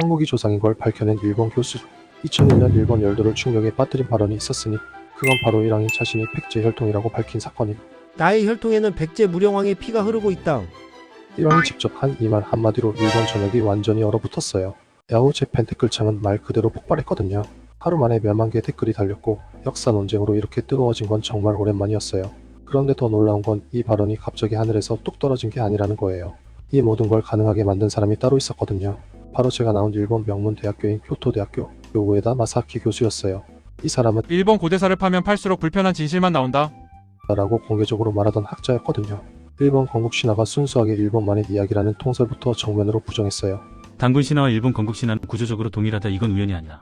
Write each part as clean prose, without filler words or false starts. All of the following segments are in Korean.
한국이 조상인 걸 밝혀낸 일본 교수. 2001년 일본 열도를 충격에 빠뜨린 발언이 있었으니 그건 바로 일왕이 자신이 백제 혈통이라고 밝힌 사건임. 나의 혈통에는 백제 무령왕의 피가 흐르고 있다. 일왕이 직접 한 이 말 한마디로 일본 전역이 완전히 얼어붙었어요. 야후 재팬 댓글창은 말 그대로 폭발했거든요. 하루 만에 몇만 개의 댓글이 달렸고 역사 논쟁으로 이렇게 뜨거워진 건 정말 오랜만이었어요. 그런데 더 놀라운 건 이 발언이 갑자기 하늘에서 뚝 떨어진 게 아니라는 거예요. 이 모든 걸 가능하게 만든 사람이 따로 있었거든요. 바로 제가 나온 일본 명문 대학교인 교토대학교 우에다 마사키 교수였어요. 이 사람은 일본 고대사를 파면 팔수록 불편한 진실만 나온다. 라고 공개적으로 말하던 학자였거든요. 일본 건국 신화가 순수하게 일본만의 이야기라는 통설부터 정면으로 부정했어요. 단군 신화와 일본 건국 신화는 구조적으로 동일하다. 이건 우연이 아니야.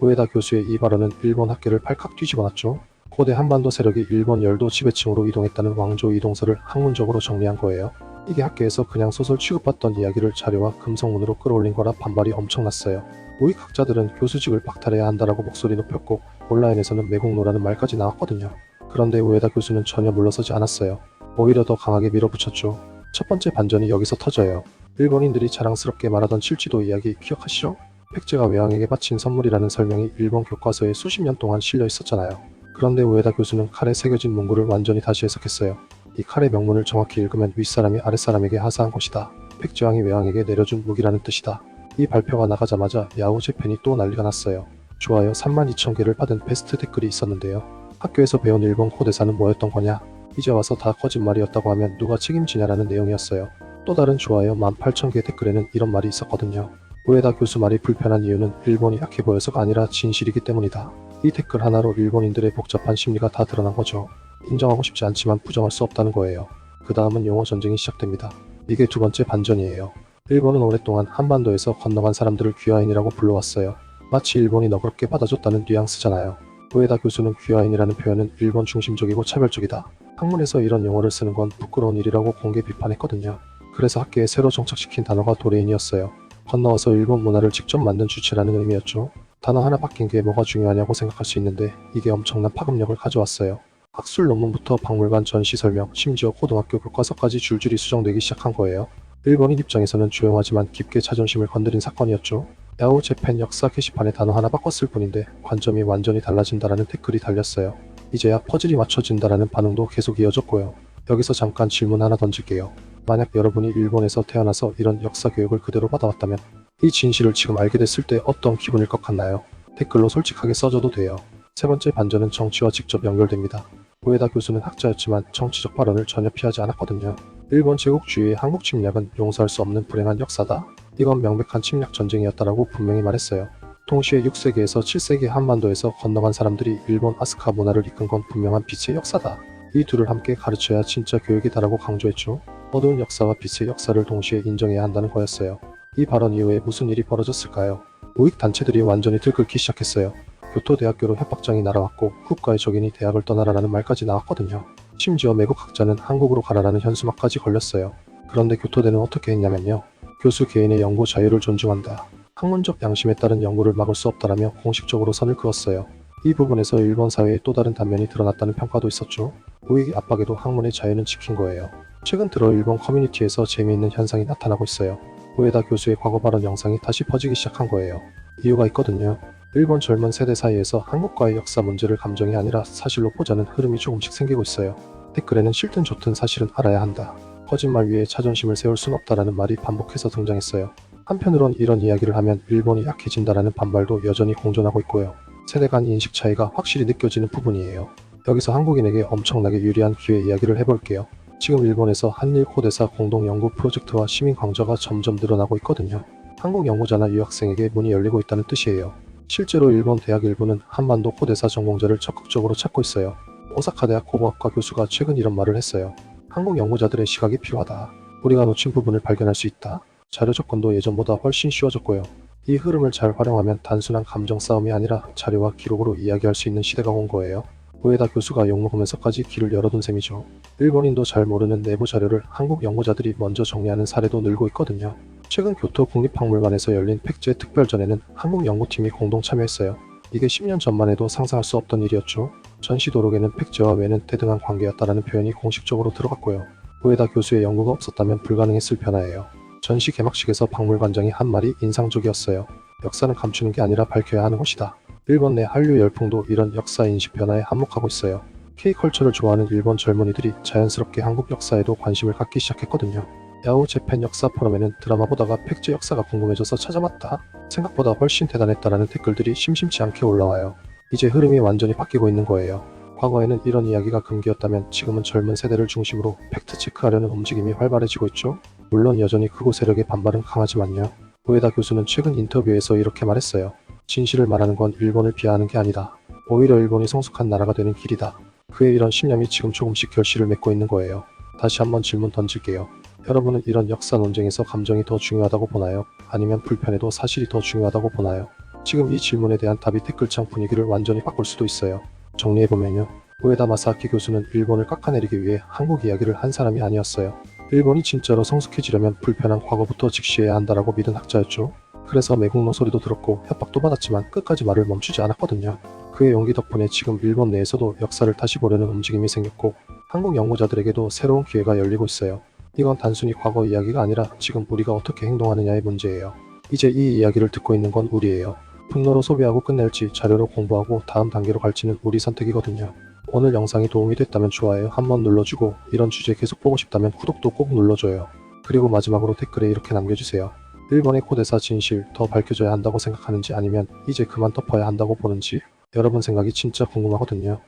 우에다 교수의 이 발언은 일본 학계를 발칵 뒤집어놨죠. 고대 한반도 세력이 일본 열도 지배층으로 이동했다는 왕조 이동설을 학문적으로 정리한 거예요. 이게 학계에서 그냥 소설 취급받던 이야기를 자료와 금성문으로 끌어올린 거라 반발이 엄청났어요. 우익학자들은 교수직을 박탈해야 한다라고 목소리 높였고 온라인에서는 매국노라는 말까지 나왔거든요. 그런데 우에다 교수는 전혀 물러서지 않았어요. 오히려 더 강하게 밀어붙였죠. 첫 번째 반전이 여기서 터져요. 일본인들이 자랑스럽게 말하던 칠지도 이야기 기억하시죠? 백제가 외왕에게 바친 선물이라는 설명이 일본 교과서에 수십 년 동안 실려 있었잖아요. 그런데 우에다 교수는 칼에 새겨진 문구를 완전히 다시 해석했어요. 이 칼의 명문을 정확히 읽으면 윗사람이 아랫사람에게 하사한 것이다. 백제왕이 외왕에게 내려준 무기라는 뜻이다. 이 발표가 나가자마자 야후 재팬이 또 난리가 났어요. 좋아요 32,000개를 받은 베스트 댓글이 있었는데요. 학교에서 배운 일본 고대사는 뭐였던 거냐? 이제 와서 다 거짓말이었다고 하면 누가 책임지냐라는 내용이었어요. 또 다른 좋아요 18,000개 댓글에는 이런 말이 있었거든요. 우에다 교수 말이 불편한 이유는 일본이 약해 보여서가 아니라 진실이기 때문이다. 이 댓글 하나로 일본인들의 복잡한 심리가 다 드러난 거죠. 인정하고 싶지 않지만 부정할 수 없다는 거예요. 그 다음은 용어 전쟁이 시작됩니다. 이게 두 번째 반전이에요. 일본은 오랫동안 한반도에서 건너간 사람들을 귀화인이라고 불러왔어요. 마치 일본이 너그럽게 받아줬다는 뉘앙스잖아요. 우에다 교수는 귀화인이라는 표현은 일본 중심적이고 차별적이다. 학문에서 이런 용어를 쓰는 건 부끄러운 일이라고 공개 비판했거든요. 그래서 학계에 새로 정착시킨 단어가 도레인이었어요. 건너와서 일본 문화를 직접 만든 주체라는 의미였죠. 단어 하나 바뀐 게 뭐가 중요하냐고 생각할 수 있는데 이게 엄청난 파급력을 가져왔어요. 학술 논문부터 박물관 전시 설명, 심지어 고등학교 교과서까지 줄줄이 수정되기 시작한 거예요. 일본인 입장에서는 조용하지만 깊게 자존심을 건드린 사건이었죠. 야후 재팬 역사 게시판에 단어 하나 바꿨을 뿐인데 관점이 완전히 달라진다라는 댓글이 달렸어요. 이제야 퍼즐이 맞춰진다라는 반응도 계속 이어졌고요. 여기서 잠깐 질문 하나 던질게요. 만약 여러분이 일본에서 태어나서 이런 역사 교육을 그대로 받아왔다면 이 진실을 지금 알게 됐을 때 어떤 기분일 것 같나요? 댓글로 솔직하게 써줘도 돼요. 세 번째 반전은 정치와 직접 연결됩니다. 우에다 교수는 학자였지만 정치적 발언을 전혀 피하지 않았거든요. 일본 제국주의의 한국 침략은 용서할 수 없는 불행한 역사다. 이건 명백한 침략 전쟁이었다라고 분명히 말했어요. 동시에 6세기에서 7세기 한반도에서 건너간 사람들이 일본 아스카 문화를 이끈 건 분명한 빛의 역사다. 이 둘을 함께 가르쳐야 진짜 교육이다라고 강조했죠. 어두운 역사와 빛의 역사를 동시에 인정해야 한다는 거였어요. 이 발언 이후에 무슨 일이 벌어졌을까요? 우익 단체들이 완전히 들끓기 시작했어요. 교토대학교로 협박장이 날아왔고 국가의 적인이 대학을 떠나라라는 말까지 나왔거든요. 심지어 매국학자는 한국으로 가라라는 현수막까지 걸렸어요. 그런데 교토대는 어떻게 했냐면요. 교수 개인의 연구 자유를 존중한다. 학문적 양심에 따른 연구를 막을 수 없다라며 공식적으로 선을 그었어요. 이 부분에서 일본 사회의 또 다른 단면이 드러났다는 평가도 있었죠. 우익의 압박에도 학문의 자유는 지킨 거예요. 최근 들어 일본 커뮤니티에서 재미있는 현상이 나타나고 있어요. 우에다 교수의 과거 발언 영상이 다시 퍼지기 시작한 거예요. 이유가 있거든요. 일본 젊은 세대 사이에서 한국과의 역사 문제를 감정이 아니라 사실로 보자는 흐름이 조금씩 생기고 있어요. 댓글에는 싫든 좋든 사실은 알아야 한다. 거짓말 위에 자존심을 세울 순 없다라는 말이 반복해서 등장했어요. 한편으론 이런 이야기를 하면 일본이 약해진다라는 반발도 여전히 공존하고 있고요. 세대 간 인식 차이가 확실히 느껴지는 부분이에요. 여기서 한국인에게 엄청나게 유리한 기회 이야기를 해볼게요. 지금 일본에서 한일 고대사 공동 연구 프로젝트와 시민 강좌가 점점 늘어나고 있거든요. 한국 연구자나 유학생에게 문이 열리고 있다는 뜻이에요. 실제로 일본 대학 일부는 한반도 고대사 전공자를 적극적으로 찾고 있어요. 오사카 대학 고고학과 교수가 최근 이런 말을 했어요. 한국 연구자들의 시각이 필요하다. 우리가 놓친 부분을 발견할 수 있다. 자료 접근도 예전보다 훨씬 쉬워졌고요. 이 흐름을 잘 활용하면 단순한 감정 싸움이 아니라 자료와 기록으로 이야기할 수 있는 시대가 온 거예요. 우에다 교수가 욕먹으면서까지 길을 열어둔 셈이죠. 일본인도 잘 모르는 내부 자료를 한국 연구자들이 먼저 정리하는 사례도 늘고 있거든요. 최근 교토 국립박물관에서 열린 백제 특별전에는 한국 연구팀이 공동 참여했어요. 이게 10년 전만 해도 상상할 수 없던 일이었죠. 전시 도록에는 백제와 외는 대등한 관계였다라는 표현이 공식적으로 들어갔고요. 우에다 교수의 연구가 없었다면 불가능했을 변화예요. 전시 개막식에서 박물관장이 한 말이 인상적이었어요. 역사는 감추는 게 아니라 밝혀야 하는 것이다. 일본 내 한류 열풍도 이런 역사 인식 변화에 한몫하고 있어요. K컬처를 좋아하는 일본 젊은이들이 자연스럽게 한국 역사에도 관심을 갖기 시작했거든요. 야후 재팬 역사 포럼에는 드라마 보다가 백제 역사가 궁금해져서 찾아봤다. 생각보다 훨씬 대단했다라는 댓글들이 심심치 않게 올라와요. 이제 흐름이 완전히 바뀌고 있는 거예요. 과거에는 이런 이야기가 금기였다면 지금은 젊은 세대를 중심으로 팩트체크하려는 움직임이 활발해지고 있죠. 물론 여전히 극우 세력의 반발은 강하지만요. 우에다 교수는 최근 인터뷰에서 이렇게 말했어요. 진실을 말하는 건 일본을 비하하는 게 아니다. 오히려 일본이 성숙한 나라가 되는 길이다. 그의 이런 신념이 지금 조금씩 결실을 맺고 있는 거예요. 다시 한번 질문 던질게요. 여러분은 이런 역사 논쟁에서 감정이 더 중요하다고 보나요? 아니면 불편해도 사실이 더 중요하다고 보나요? 지금 이 질문에 대한 답이 댓글창 분위기를 완전히 바꿀 수도 있어요. 정리해보면요. 우에다 마사aki 교수는 일본을 깎아내리기 위해 한국 이야기를 한 사람이 아니었어요. 일본이 진짜로 성숙해지려면 불편한 과거부터 직시해야 한다라고 믿은 학자였죠. 그래서 매국노 소리도 들었고 협박도 받았지만 끝까지 말을 멈추지 않았거든요. 그의 용기 덕분에 지금 일본 내에서도 역사를 다시 보려는 움직임이 생겼고 한국 연구자들에게도 새로운 기회가 열리고 있어요. 이건 단순히 과거 이야기가 아니라 지금 우리가 어떻게 행동하느냐의 문제예요. 이제 이 이야기를 듣고 있는 건 우리예요. 분노로 소비하고 끝낼지 자료로 공부하고 다음 단계로 갈지는 우리 선택이거든요. 오늘 영상이 도움이 됐다면 좋아요 한번 눌러주고 이런 주제 계속 보고 싶다면 구독도 꼭 눌러줘요. 그리고 마지막으로 댓글에 이렇게 남겨주세요. 일본의 고대사 진실 더 밝혀져야 한다고 생각하는지 아니면 이제 그만 덮어야 한다고 보는지 여러분 생각이 진짜 궁금하거든요.